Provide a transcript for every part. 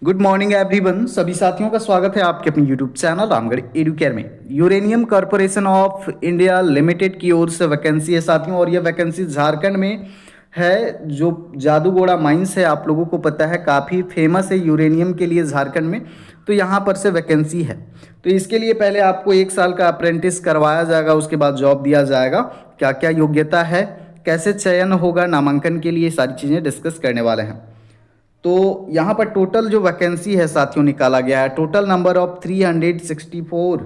Good morning everyone. सभी साथियों का स्वागत है आपके अपने यूट्यूब चैनल रामगढ़ एडुकेयर में। Uranium corporation of India limited की ओर से वैकेंसी है साथियों, और ये वैकेंसी झारखंड में है। जो जादूगोड़ा माइंस है, आप लोगों को पता है, काफ़ी फेमस है यूरेनियम के लिए झारखंड में। तो यहाँ पर से वैकेंसी है। तो इसके लिए पहले आपको 1 साल का अप्रेंटिस करवाया जाएगा, उसके बाद जॉब दिया जाएगा। क्या क्या योग्यता है, कैसे चयन होगा नामांकन के लिए, सारी चीज़ें डिस्कस करने वाले हैं। तो यहाँ पर टोटल जो वैकेंसी है साथियों निकाला गया है, total number of 364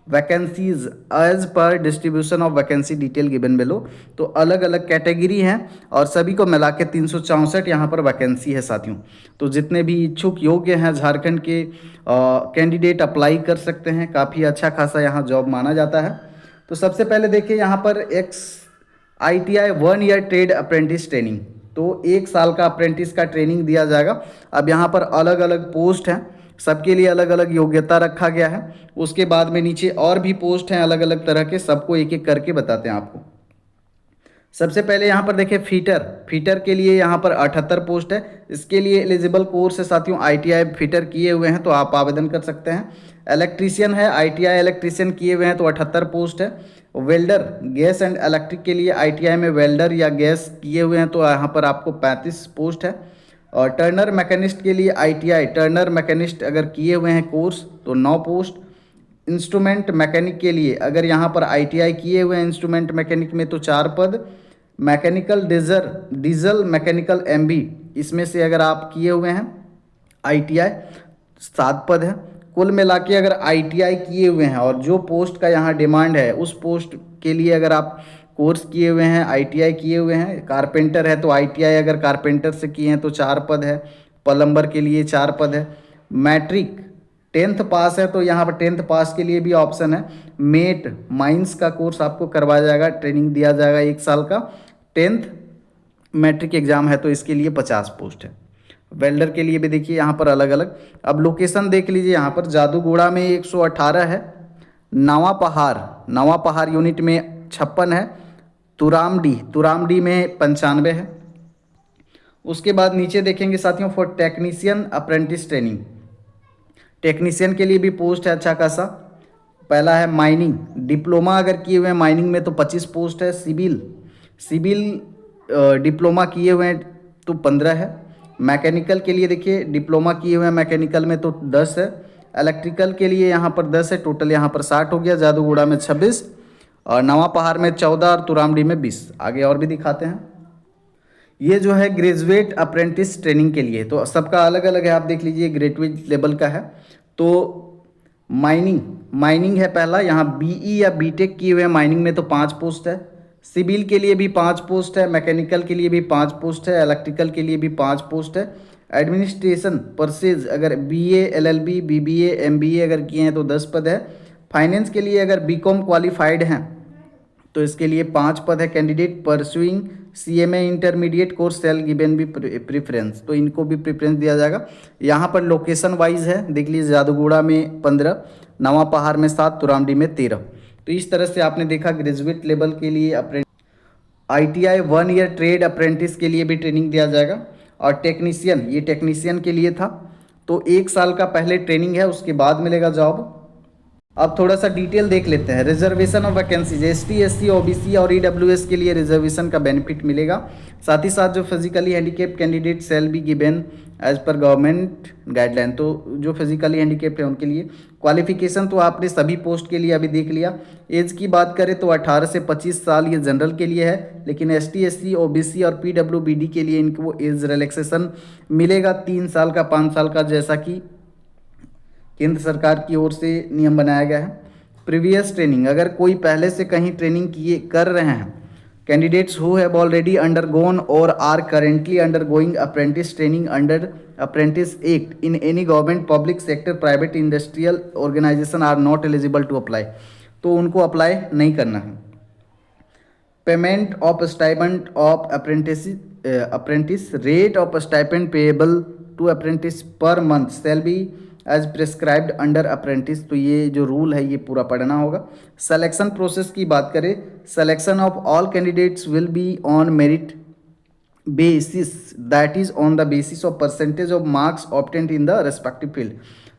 vacancies as per distribution of vacancy detail given below. तो अलग अलग कैटेगरी हैं और सभी को मिला के 364 यहाँ पर वैकेंसी है साथियों। तो जितने भी इच्छुक योग्य हैं झारखंड के कैंडिडेट अप्लाई कर सकते हैं। काफ़ी अच्छा खासा यहाँ जॉब माना जाता है। तो सबसे पहले देखिए यहाँ पर x ITI 1 year trade apprentice training. तो 1 साल का अप्रेंटिस का ट्रेनिंग दिया जाएगा। अब यहाँ पर अलग अलग पोस्ट हैं, सबके लिए अलग अलग योग्यता रखा गया है। उसके बाद में नीचे और भी पोस्ट हैं अलग अलग तरह के, सबको एक एक करके बताते हैं आपको। सबसे पहले यहाँ पर देखिए फीटर। फीटर के लिए यहाँ पर 78 पोस्ट है। इसके लिए एलिजिबल कोर्स है साथियों, ITI फीटर किए हुए हैं तो आप आवेदन कर सकते हैं। इलेक्ट्रीशियन है, ITI इलेक्ट्रीशियन किए हुए हैं तो 78 पोस्ट है। वेल्डर गैस एंड इलेक्ट्रिक के लिए ITI में वेल्डर या गैस किए हुए हैं तो यहाँ पर आपको 35 पोस्ट है। और टर्नर मैकेनिस्ट के लिए ITI टर्नर मैकेनिस्ट अगर किए हुए हैं कोर्स तो 9 पोस्ट। इंस्ट्रूमेंट मैकेनिक के लिए अगर यहाँ पर ITI किए हुए हैं इंस्ट्रूमेंट मैकेनिक में तो 4 पद। मैकेनिकल डीजल मैकेनिकल MB इसमें से अगर आप किए हुए हैं ITI 7 पद है। कुल मिला के अगर ITI किए हुए हैं और जो पोस्ट का यहाँ डिमांड है उस पोस्ट के लिए अगर आप कोर्स किए हुए हैं, ITI किए हुए हैं। कारपेंटर है तो ITI अगर कारपेंटर से किए हैं तो 4 पद है। प्लम्बर के लिए 4 पद है। मैट्रिक 10th पास है तो यहाँ पर 10th पास के लिए भी ऑप्शन है। मेट माइंस का कोर्स आपको करवाया जाएगा, ट्रेनिंग दिया जाएगा 1 साल का। 10th मैट्रिक एग्जाम है तो इसके लिए 50 पोस्ट है। वेल्डर के लिए भी देखिए यहाँ पर अलग अलग। अब लोकेशन देख लीजिए, यहाँ पर जादूगोड़ा में 118 है। नवा पहाड़ यूनिट में 56 है। तुरामडी में 95 है। उसके बाद नीचे देखेंगे साथियों for technician apprentice training. Technician के लिए भी पोस्ट है अच्छा खासा। पहला है माइनिंग, डिप्लोमा अगर किए हुए हैं माइनिंग में तो 25 पोस्ट है। सिविल डिप्लोमा किए हुए हैं तो 15 है। मैकेनिकल के लिए देखिए डिप्लोमा किए हुए हैं मैकेनिकल में तो 10 है। इलेक्ट्रिकल के लिए यहाँ पर 10 है। टोटल यहाँ पर 60 हो गया। जादूगोड़ा में 26 और नवा पहाड़ में 14 और तुरामडी में 20। आगे और भी दिखाते हैं। ये जो है ग्रेजुएट अप्रेंटिस ट्रेनिंग के लिए, तो सबका अलग अलग है। आप देख लीजिए ग्रेजुएट लेवल का है। तो माइनिंग है पहला, यहाँ BE या BTech किए हुए हैं माइनिंग में तो 5 पोस्ट है। सिविल के लिए भी 5 पोस्ट है। मैकेनिकल के लिए भी 5 पोस्ट है। इलेक्ट्रिकल के लिए भी 5 पोस्ट है। एडमिनिस्ट्रेशन परसेज अगर BA LLB BBA MBA अगर किए हैं तो 10 पद है। फाइनेंस के लिए अगर BCom क्वालिफाइड हैं तो इसके लिए 5 पद है। Candidate pursuing CMA intermediate course shall given भी प्रेफरेंस, तो इनको भी प्रेफरेंस दिया जाएगा। यहाँ पर लोकेशन वाइज है, देख लीजिए जादूगोड़ा में 15, नवा पहाड़ में 7, तुरामडी में 13। तो इस तरह से आपने देखा ग्रेजुएट लेवल के लिए ITI 1 ईयर ट्रेड अप्रेंटिस के लिए भी ट्रेनिंग दिया जाएगा। और टेक्नीशियन, ये टेक्नीशियन के लिए था तो 1 साल का पहले ट्रेनिंग है, उसके बाद मिलेगा जॉब। अब थोड़ा सा डिटेल देख लेते हैं। Reservation of vacancies ST SC OBC और EWS के लिए रिजर्वेशन का बेनिफिट मिलेगा। साथ ही साथ जो physically handicap candidate shall be given as per government guideline, तो जो फिजिकली हैंडीकेप्ड है उनके लिए क्वालिफिकेशन तो आपने सभी पोस्ट के लिए अभी देख लिया। एज की बात करें तो 18 से 25 साल ये जनरल के लिए है, लेकिन ST SC OBC और PWBD के लिए इनको एज रिलैक्सेशन मिलेगा 3 साल का 5 साल का, जैसा कि केंद्र सरकार की ओर से नियम बनाया गया है। प्रीवियस ट्रेनिंग, अगर कोई पहले से कहीं ट्रेनिंग किए कर रहे हैं, candidates who have already undergone और are currently undergoing apprentice training under apprentice act in any government public sector private industrial organisation are not eligible to apply, तो उनको अप्लाई नहीं करना है। Payment of stipend of apprentice rate of stipend payable to apprentice per month shall be as prescribed under apprentice, तो ये जो rule है ये पूरा पढ़ना होगा। सिलेक्शन प्रोसेस की बात करें, selection of all candidates will be on merit basis, that is on the basis of percentage of marks obtained in the respective field।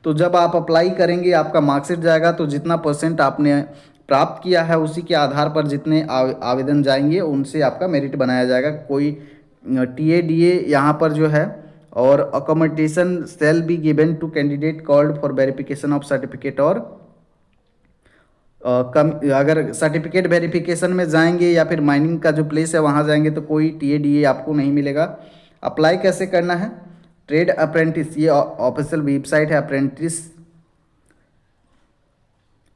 तो जब आप अप्लाई करेंगे आपका मार्कशीट जाएगा, तो जितना परसेंट आपने प्राप्त किया है उसी के आधार पर जितने आवेदन जाएंगे उनसे आपका मेरिट बनाया जाएगा। कोई टीए डीए यहाँ पर जो है, और accommodation shall be given to candidate called for verification of certificate, और कम अगर सर्टिफिकेट वेरिफिकेशन में जाएंगे या फिर माइनिंग का जो प्लेस है वहाँ जाएंगे तो कोई टीए डीए आपको नहीं मिलेगा। अप्लाई कैसे करना है? ट्रेड अप्रेंटिस, ये ऑफिशियल वेबसाइट है अप्रेंटिस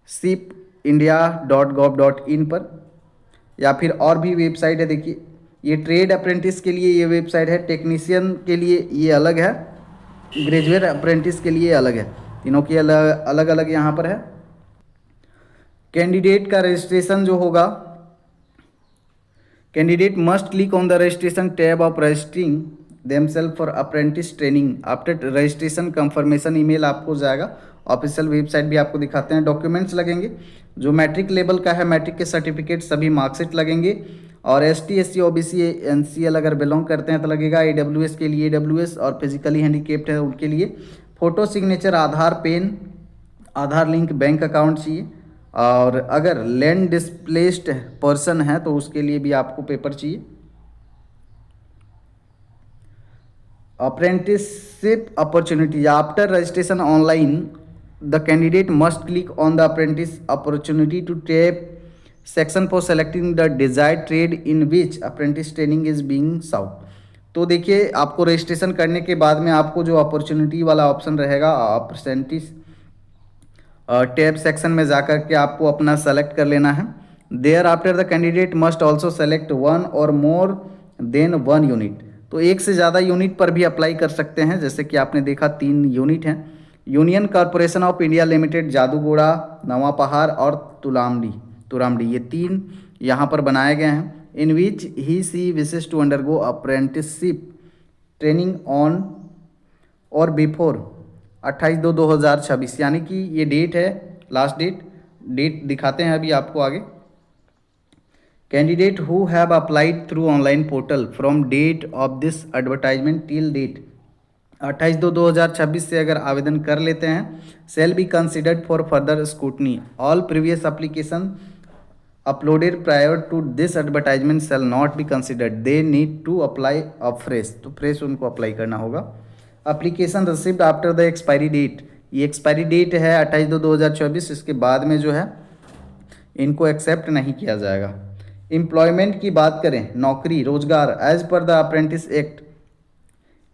शिप india.gov.in पर, या फिर और भी वेबसाइट है। देखिए ये ट्रेड अप्रेंटिस के लिए ये वेबसाइट है, टेक्नीशियन के लिए ये अलग है, ग्रेजुएट अप्रेंटिस के लिए अलग है, तीनों की अलग अलग अलग यहाँ पर है। कैंडिडेट का रजिस्ट्रेशन जो होगा, candidate must click on the registration tab of registering themselves for apprentice training after registration. Confirmation email आपको जाएगा। ऑफिशियल वेबसाइट भी आपको दिखाते हैं। डॉक्यूमेंट्स लगेंगे, जो मैट्रिक लेवल का है मैट्रिक के सर्टिफिकेट, सभी मार्कशीट लगेंगे, और ST SC OBC NCL अगर बिलोंग करते हैं तो लगेगा। AWS के लिए AWS, और फिजिकली हैंडीकेप्ड है उनके लिए फ़ोटो सिग्नेचर, आधार, पेन, आधार लिंक, बैंक अकाउंट चाहिए, और अगर लैंड डिस्प्लेस्ड पर्सन है तो उसके लिए भी आपको पेपर चाहिए। Apprenticeship opportunity after registration online, the candidate must click on the apprentice opportunity to tap section for selecting the desired trade in which apprentice training is being sought. तो देखिए आपको रजिस्ट्रेशन करने के बाद में आपको जो अपॉर्चुनिटी वाला ऑप्शन रहेगा, अप्रेंटिस टैब सेक्शन में जाकर के आपको अपना सेलेक्ट कर लेना है। Thereafter the candidate must also select one or more then one unit. तो एक से ज़्यादा यूनिट पर भी अप्लाई कर सकते हैं, जैसे कि आपने देखा 3 यूनिट हैं। Union corporation of India limited, Jaduguda, नवा पहाड़ और तुरामडी, ये 3 यहाँ पर बनाए गए हैं। In which he she wishes to undergo apprenticeship training on or before 28/2/2026, यानी कि ये डेट है, लास्ट डेट दिखाते हैं अभी आपको आगे। Candidate who have applied through online portal from date of this advertisement till date, 28/2/2026 से अगर आवेदन कर लेते हैं, shall be considered for further scrutiny. All previous application uploaded prior to this advertisement shall not be considered, they need to apply fresh. तो fresh उनको apply करना होगा। Application received after the expiry date, ये expiry date है 28/2/2024, इसके बाद में जो है इनको एक्सेप्ट नहीं किया जाएगा। एम्प्लॉयमेंट की बात करें, नौकरी रोजगार, as per the apprentice act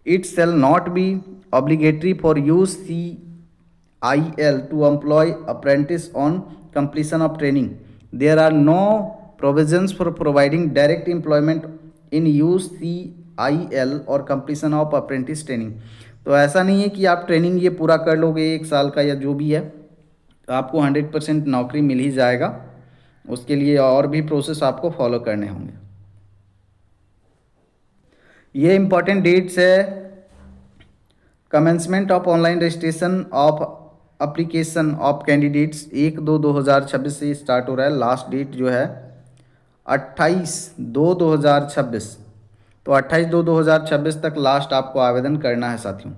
it shall not be obligatory for UCIL to employ apprentice on completion of training. There are no provisions for providing direct employment in UCIL or completion of apprentice training. तो ऐसा नहीं है कि आप training ये पूरा कर लोगे 1 साल का या जो भी है, तो आपको 100% नौकरी मिल ही जाएगा। उसके लिए और भी प्रोसेस आपको फॉलो करने होंगे। ये इम्पॉर्टेंट डेट्स है। Commencement of online registration of application of candidates 1/2/2026 से स्टार्ट हो रहा है। लास्ट डेट जो है 28/2/2026, तो 28/2/2026 तक लास्ट आपको आवेदन करना है साथियों।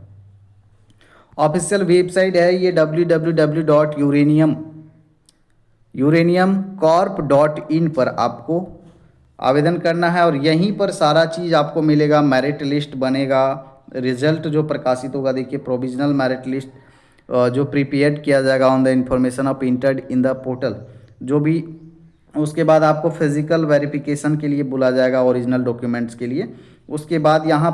ऑफिशियल वेबसाइट है ये www.uraniumcorp.in पर आपको आवेदन करना है, और यहीं पर सारा चीज़ आपको मिलेगा। मेरिट लिस्ट बनेगा, रिजल्ट जो प्रकाशित होगा, देखिए प्रोविजनल मेरिट लिस्ट जो प्रिपेयर्ड किया जाएगा on the information of entered in the portal, जो भी। उसके बाद आपको फिजिकल वेरिफिकेशन के लिए बुला जाएगा, ओरिजिनल डॉक्यूमेंट्स के लिए। उसके बाद यहाँ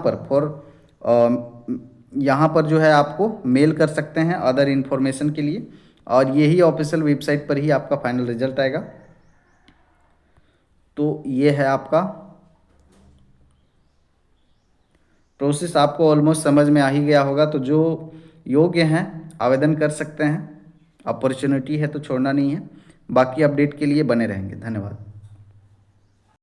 पर जो है आपको मेल कर सकते हैं अदर इन्फॉर्मेशन के लिए, और यही ऑफिशियल वेबसाइट पर ही आपका फाइनल रिजल्ट आएगा। तो ये है आपका प्रोसेस, आपको ऑलमोस्ट समझ में आ ही गया होगा। तो जो योग्य हैं आवेदन कर सकते हैं, अपॉर्चुनिटी है तो छोड़ना नहीं है। बाकी अपडेट के लिए बने रहेंगे। धन्यवाद।